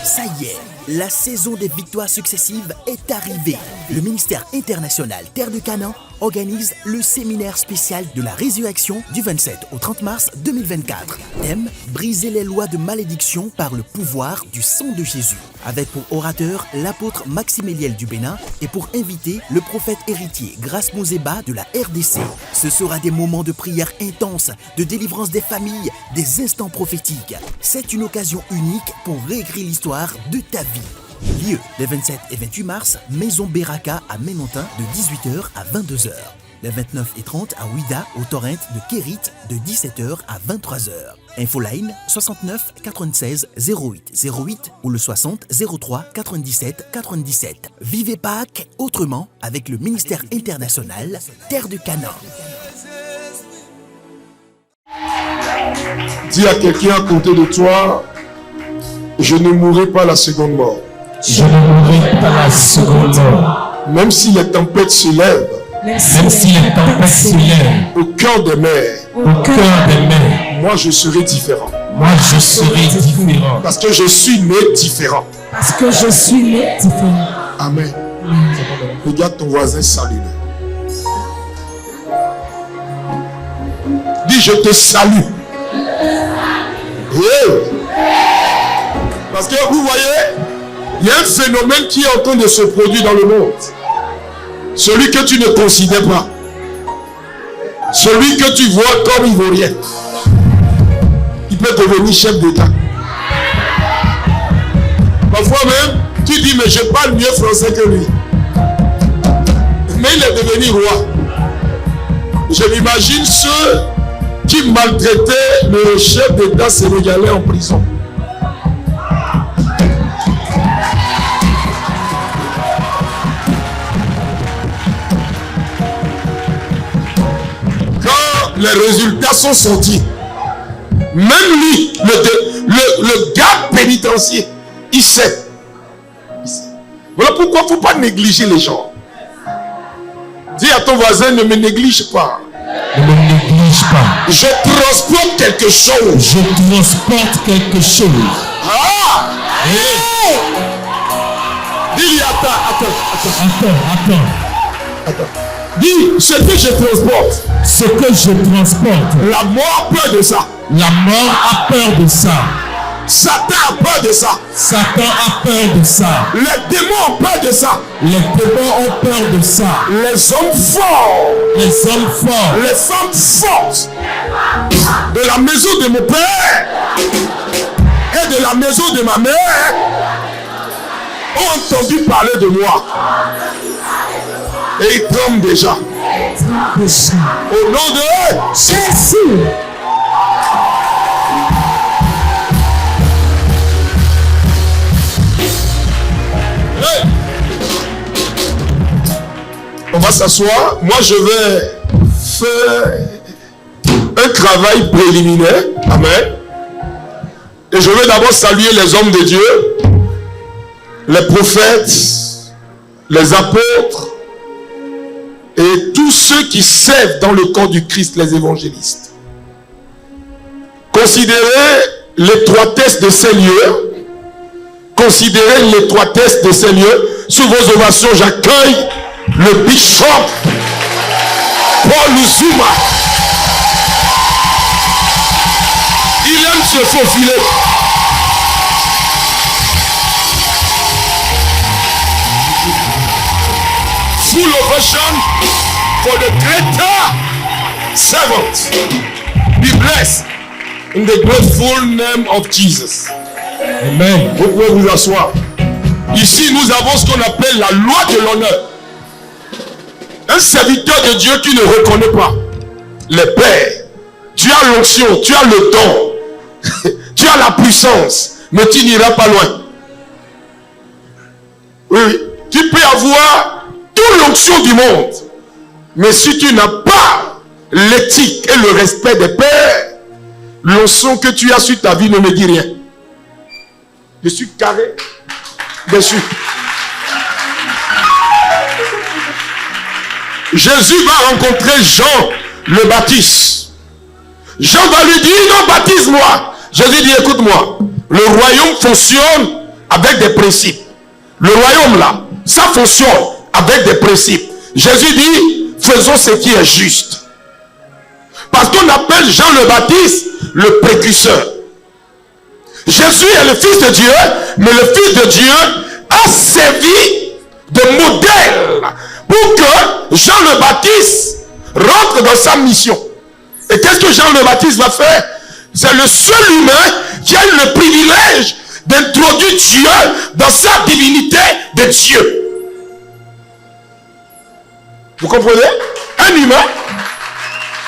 Ça y est, la saison des victoires successives est arrivée. Le ministère international Terre de Canaan organise le séminaire spécial de la résurrection du 27 au 30 mars 2024. Thème: briser les lois de malédiction par le pouvoir du sang de Jésus. Avec pour orateur l'apôtre Maximiliel du Bénin et pour invité le prophète héritier Grace Mouzeba de la RDC. Ce sera des moments de prière intense, de délivrance des familles, des instants prophétiques. C'est une occasion unique pour réécrire l'histoire de ta vie. Lieu, les 27 et 28 mars, Maison Beraka à Ménontin de 18h à 22h. Les 29 et 30 à Ouida, au Torrent de Kérit de 17h à 23h. Infoline 69 96 08 08 ou le 60 03 97 97. Vivez Pâques autrement avec le ministère international Terre de Canaan. Dis à quelqu'un à côté de toi: je ne mourrai pas la seconde mort. Je ne mourrai pas la seconde mort. Même si les tempêtes se lèvent, Même si les tempêtes se lèvent au cœur des mers, au cœur des mers, moi je serai différent. moi je serai différent. Parce que je suis né différent. Parce que je suis né différent. Amen. Regarde ton voisin, salue-le. Dis: je te salue. Hey. Parce que vous voyez, il y a un phénomène qui est en train de se produire dans le monde. Celui que tu ne considères pas. Celui que tu vois comme ivoirien. Il peut devenir chef d'État. Parfois même, tu dis: mais je parle mieux français que lui. Mais il est devenu roi. Je m'imagine ceux qui maltraitaient le chef d'État sénégalais en prison. Les résultats sont sortis. Même lui, le gars pénitentiaire, il sait. Voilà pourquoi il ne faut pas négliger les gens. Dis à ton voisin: ne me néglige pas. Ne me néglige pas. Je transporte quelque chose. Je transporte quelque chose. Ah! Hey. Dis-lui: attends. Attends. Dis: ce que je transporte. Ce que je transporte, La mort a peur de ça. la mort a peur de ça. Satan a peur de ça. Satan a peur de ça. Les démons ont peur de ça. Les démons ont peur de ça. Les hommes forts. Les hommes forts, Les femmes fortes de la maison de mon père et de la maison de ma mère ont entendu parler de moi. Et ils tremblent déjà. Au nom de Jésus. Hey! On va s'asseoir. Moi, je vais faire un travail préliminaire. Amen. Et je vais d'abord saluer les hommes de Dieu, les prophètes, les apôtres et tous ceux qui servent dans le corps du Christ, les évangélistes. Considérez l'étroitesse de ces lieux. Considérez l'étroitesse de ces lieux. Sous vos ovations, j'accueille le bishop Paul Zuma. Il aime se faufiler. Full ovation for the greater servant. Be blessed in the grateful name of Jesus. amen. Vous pouvez vous asseoir. Ici, nous avons ce qu'on appelle la loi de l'honneur. Un serviteur de Dieu qui ne reconnaît pas les pères. Tu as l'onction, tu as le don, tu as la puissance, mais tu n'iras pas loin. Oui. Tu peux avoir toute l'onction du monde, mais si tu n'as pas l'éthique et le respect des pères, l'onction que tu as sur ta vie ne me dit rien. Je suis carré dessus. Jésus va rencontrer Jean le Baptiste. Jean va lui dire: non, baptise-moi. Jésus dit: écoute-moi, le royaume fonctionne avec des principes. Le royaume là, ça fonctionne avec des principes. Jésus dit, faisons ce qui est juste. Parce qu'on appelle Jean le Baptiste le précurseur. Jésus est le Fils de Dieu, mais le Fils de Dieu a servi de modèle pour que Jean le Baptiste rentre dans sa mission. Et qu'est-ce que Jean le Baptiste va faire? C'est le seul humain qui a eu le privilège d'introduire Dieu dans sa divinité de Dieu. Vous comprenez? Un humain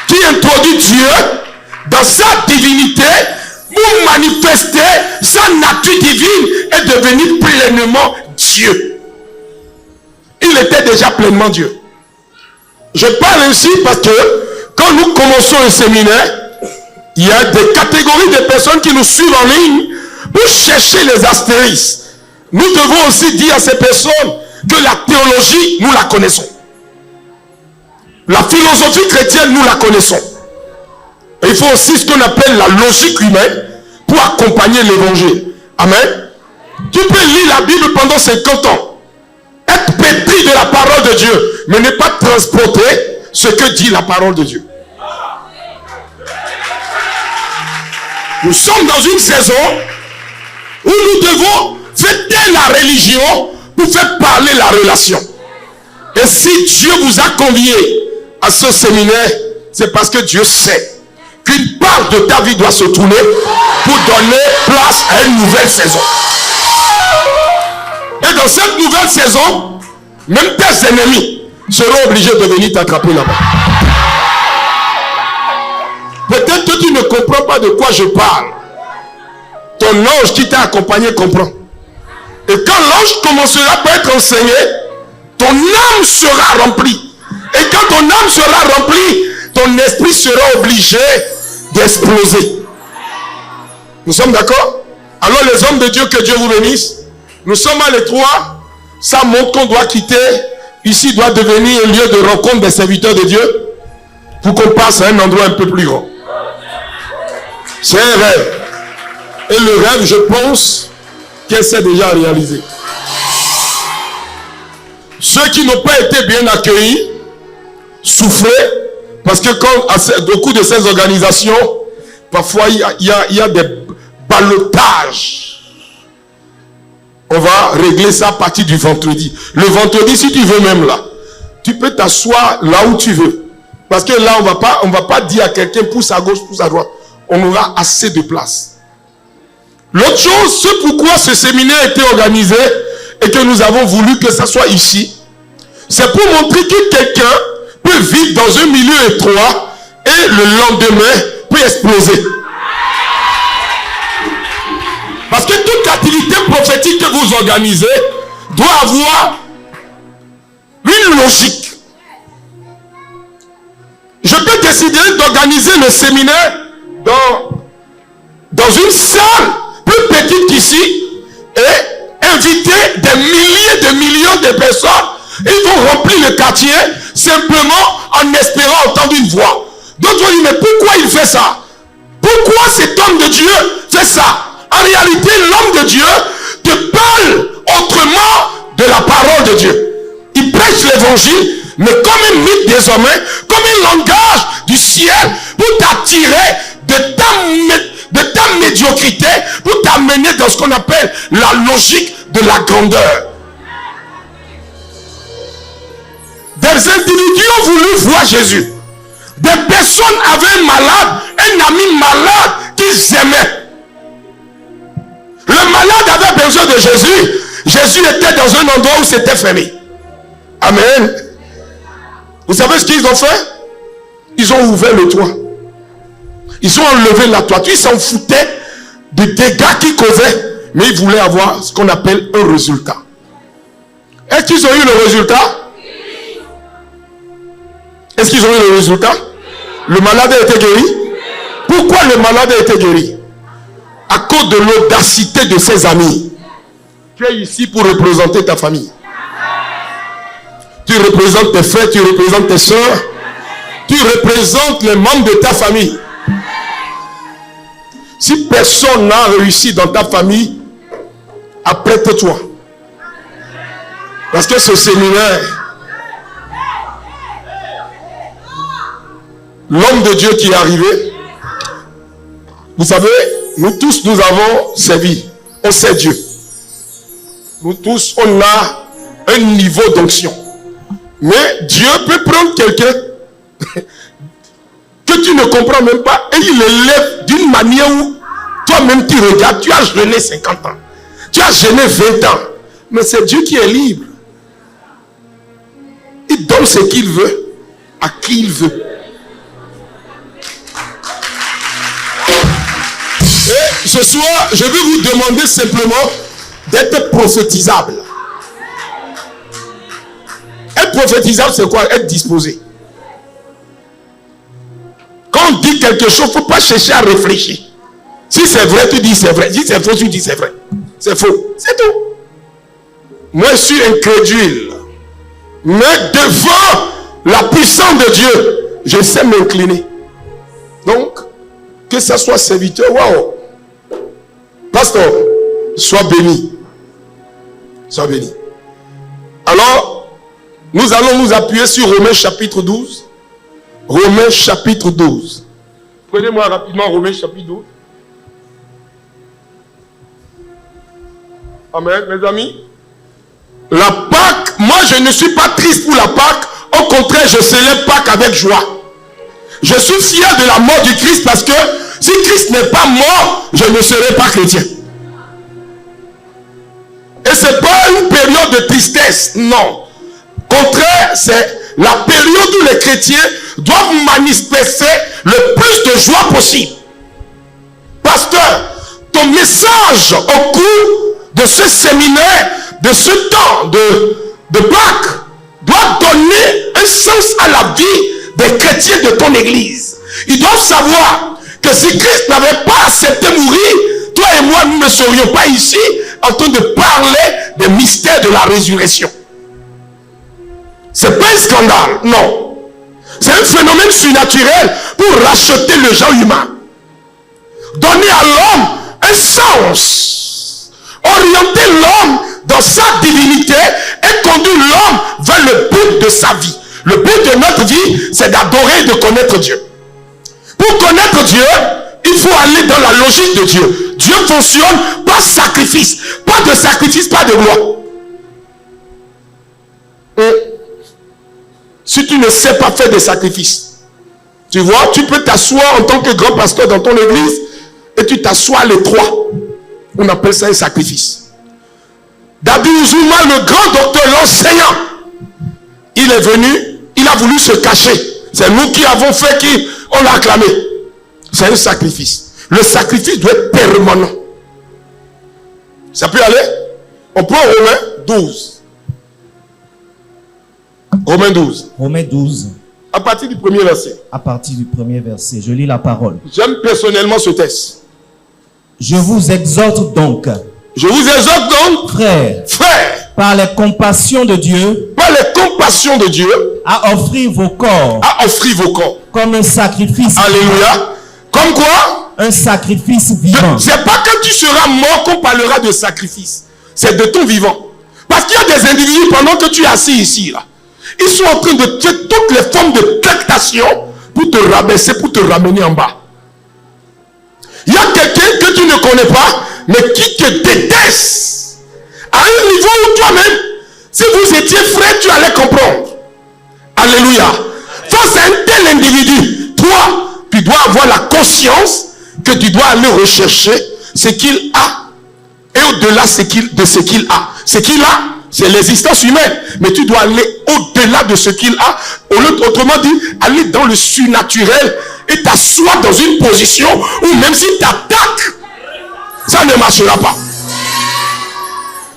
qui introduit Dieu dans sa divinité pour manifester sa nature divine et devenir pleinement Dieu. Il était déjà pleinement Dieu. Je parle ainsi parce que quand nous commençons le séminaire, il y a des catégories de personnes qui nous suivent en ligne pour chercher les astérisques. Nous devons aussi dire à ces personnes que la théologie, nous la connaissons. La philosophie chrétienne, nous la connaissons. Et il faut aussi ce qu'on appelle la logique humaine pour accompagner l'évangile. Amen. Tu peux lire la Bible pendant 50 ans, être pétri de la parole de Dieu, mais ne pas transporter ce que dit la parole de Dieu. Nous sommes dans une saison où nous devons fêter la religion pour faire parler la relation. Et si Dieu vous a convié à ce séminaire, c'est parce que Dieu sait qu'une part de ta vie doit se tourner pour donner place à une nouvelle saison. Et dans cette nouvelle saison, même tes ennemis seront obligés de venir t'attraper là-bas. Peut-être que tu ne comprends pas de quoi je parle. Ton ange qui t'a accompagné comprend. Et quand l'ange commencera par être enseigné, ton âme sera remplie. Et quand ton âme sera remplie, ton esprit sera obligé d'exploser. Nous sommes d'accord? Alors les hommes de Dieu, que Dieu vous bénisse. Nous sommes à l'étroit. Ça montre qu'on doit quitter. Ici doit devenir un lieu de rencontre des serviteurs de Dieu pour qu'on passe à un endroit un peu plus grand. C'est un rêve. Et le rêve, je pense qu'elle s'est déjà réalisé. Ceux qui n'ont pas été bien accueillis souffraient parce que quand au cours de ces organisations, parfois il y a des ballottages. On va régler ça à partir du vendredi. Le vendredi, si tu veux même là, tu peux t'asseoir là où tu veux. Parce que là, on va pas dire à quelqu'un pousse à gauche, pousse à droite. On aura assez de place. L'autre chose, c'est pourquoi ce séminaire a été organisé et que nous avons voulu que ça soit ici. C'est pour montrer que quelqu'un peut vivre dans un milieu étroit et le lendemain peut exploser. Parce que toute activité prophétique que vous organisez doit avoir une logique. Je peux décider d'organiser le séminaire dans une salle plus petite qu'ici et inviter des milliers de millions de personnes. Ils vont remplir le quartier simplement en espérant entendre une voix. D'autres vont dire, mais pourquoi il fait ça? Pourquoi cet homme de Dieu fait ça? En réalité, l'homme de Dieu te parle autrement de la parole de Dieu. Il prêche l'évangile, mais comme un mythe désormais, comme un langage du ciel pour t'attirer de ta médiocrité, pour t'amener dans ce qu'on appelle la logique de la grandeur. Des individus ont voulu voir Jésus. Des personnes avaient un malade, un ami malade qu'ils aimaient. Le malade avait besoin de Jésus. Jésus était dans un endroit où c'était fermé. Amen. Vous savez ce qu'ils ont fait? Ils ont ouvert le toit. Ils ont enlevé la toiture. Ils s'en foutaient des dégâts qu'ils causaient. Mais ils voulaient avoir ce qu'on appelle un résultat. Est-ce qu'ils ont eu le résultat? Est-ce qu'ils ont eu le résultat? Le malade a été guéri. Pourquoi le malade a été guéri? À cause de l'audacité de ses amis. Tu es ici pour représenter ta famille. Tu représentes tes frères, tu représentes tes soeurs. Tu représentes les membres de ta famille. Si personne n'a réussi dans ta famille, apprête-toi. Parce que ce séminaire, l'homme de Dieu qui est arrivé, vous savez, nous tous, nous avons servi. On sait Dieu. Nous tous, on a un niveau d'onction. Mais Dieu peut prendre quelqu'un que tu ne comprends même pas et il l'élève d'une manière où toi-même tu regardes, tu as jeûné 50 ans. Tu as jeûné 20 ans. Mais c'est Dieu qui est libre. Il donne ce qu'il veut à qui il veut. Et ce soir, je vais vous demander simplement d'être prophétisable. Être prophétisable, c'est quoi? Être disposé. Quand on dit quelque chose, il ne faut pas chercher à réfléchir. Si c'est vrai, tu dis c'est vrai. Si c'est faux, tu dis c'est vrai. C'est faux. C'est tout. Moi, je suis incrédule. Mais devant la puissance de Dieu, je sais m'incliner. Donc, que ça soit serviteur, waouh. Pasteur, sois béni. Sois béni. Alors, nous allons nous appuyer sur Romains chapitre 12. Romains chapitre 12. Prenez-moi rapidement Romains chapitre 12. Amen, mes amis. La Pâque, moi je ne suis pas triste pour la Pâque. Au contraire, je célèbre Pâque avec joie. Je suis fier de la mort du Christ parce que si Christ n'est pas mort, je ne serai pas chrétien. Et ce n'est pas une période de tristesse, non. Au contraire, c'est la période où les chrétiens doivent manifester le plus de joie possible. Pasteur, ton message au cours de ce séminaire, de ce temps de Pâques, doit donner un sens à la vie des chrétiens de ton église. Ils doivent savoir que si Christ n'avait pas accepté mourir, toi et moi, nous ne serions pas ici en train de parler des mystères de la résurrection. C'est pas un scandale, non. C'est un phénomène surnaturel pour racheter le genre humain. Donner à l'homme un sens. Orienter l'homme dans sa divinité et conduire l'homme vers le but de sa vie. Le but de notre vie, c'est d'adorer et de connaître Dieu. Pour connaître Dieu, il faut aller dans la logique de Dieu. Dieu fonctionne par sacrifice. Pas de sacrifice, pas de gloire. Et si tu ne sais pas faire des sacrifices, tu vois, tu peux t'asseoir en tant que grand pasteur dans ton église et tu t'assois à l'étroit. On appelle ça un sacrifice. Dabi Uzuma, le grand docteur, l'enseignant, il est venu, il a voulu se cacher. C'est nous qui avons fait, on l'a acclamé. C'est un sacrifice. Le sacrifice doit être permanent. Ça peut aller? On prend Romains 12. Romains 12. Romains 12. À partir du premier verset. À partir du premier verset, je lis la parole. J'aime personnellement ce texte. Je vous exhorte donc. Je vous exhorte donc, frères, par les compassions de Dieu, à offrir vos corps, comme un sacrifice. Alléluia. Comme quoi? Un sacrifice vivant. C'est pas quand tu seras mort qu'on parlera de sacrifice. C'est de ton vivant. Parce qu'il y a des individus, pendant que tu es assis ici, là, ils sont en train de faire toutes les formes de tractation pour te rabaisser, pour te ramener en bas. Il y a quelqu'un que tu ne connais pas, mais qui te déteste à un niveau où toi-même, si vous étiez frère, tu allais comprendre. Alléluia. Face à un tel individu, toi, tu dois avoir la conscience que tu dois aller rechercher ce qu'il a et au-delà de ce qu'il a. Ce qu'il a, c'est l'existence humaine, mais tu dois aller au-delà de ce qu'il a. Autrement dit, aller dans le surnaturel et t'asseoir dans une position où même s'il t'attaque, ça ne marchera pas.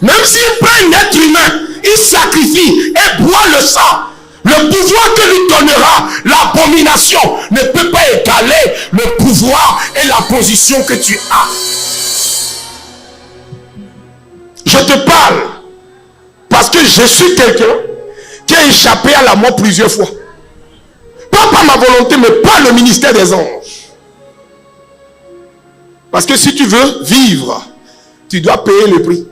Même s'il prend un être humain, il sacrifie et boit le sang. Le pouvoir que lui donnera l'abomination ne peut pas égaler le pouvoir et la position que tu as. Je te parle parce que je suis quelqu'un qui a échappé à la mort plusieurs fois. Pas par ma volonté, mais par le ministère des anges. Parce que si tu veux vivre, tu dois payer le prix.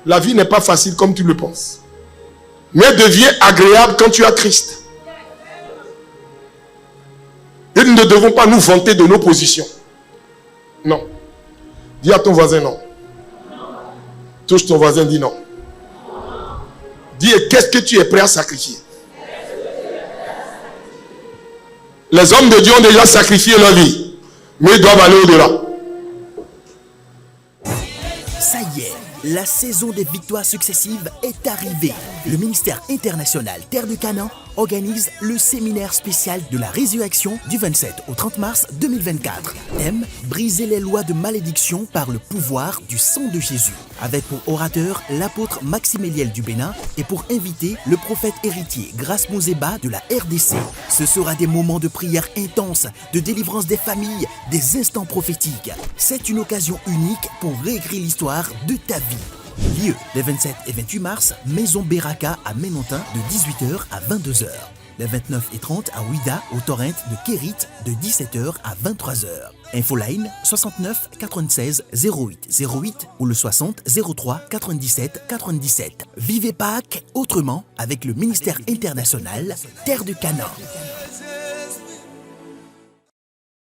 La vie n'est pas facile comme tu le penses. Mais elle devient agréable quand tu as Christ. Et nous ne devons pas nous vanter de nos positions. Non. Dis à ton voisin non. Touche ton voisin, dis non. Dis, qu'est-ce que tu es prêt à sacrifier? Les hommes de Dieu ont déjà sacrifié leur vie, mais ils doivent aller au-delà. Ça y est, la saison des victoires successives est arrivée. Le ministère international Terre de Canaan organise le séminaire spécial de la résurrection du 27 au 30 mars 2024. Thème: briser les lois de malédiction par le pouvoir du sang de Jésus. Avec pour orateur l'apôtre Maximiliel du Bénin et pour invité le prophète héritier Grace Mouzeba de la RDC. Ce sera des moments de prière intense, de délivrance des familles, des instants prophétiques. C'est une occasion unique pour réécrire l'histoire de ta vie. Lieu: les 27 et 28 mars, Maison Beraka à Ménontin de 18h à 22h. Les 29 et 30 à Ouida, au Torrent de Kérit de 17h à 23h. Infoline 69 96 08 08 ou le 60 03 97 97. Vivez Pâques autrement avec le ministère international Terre de Canaan.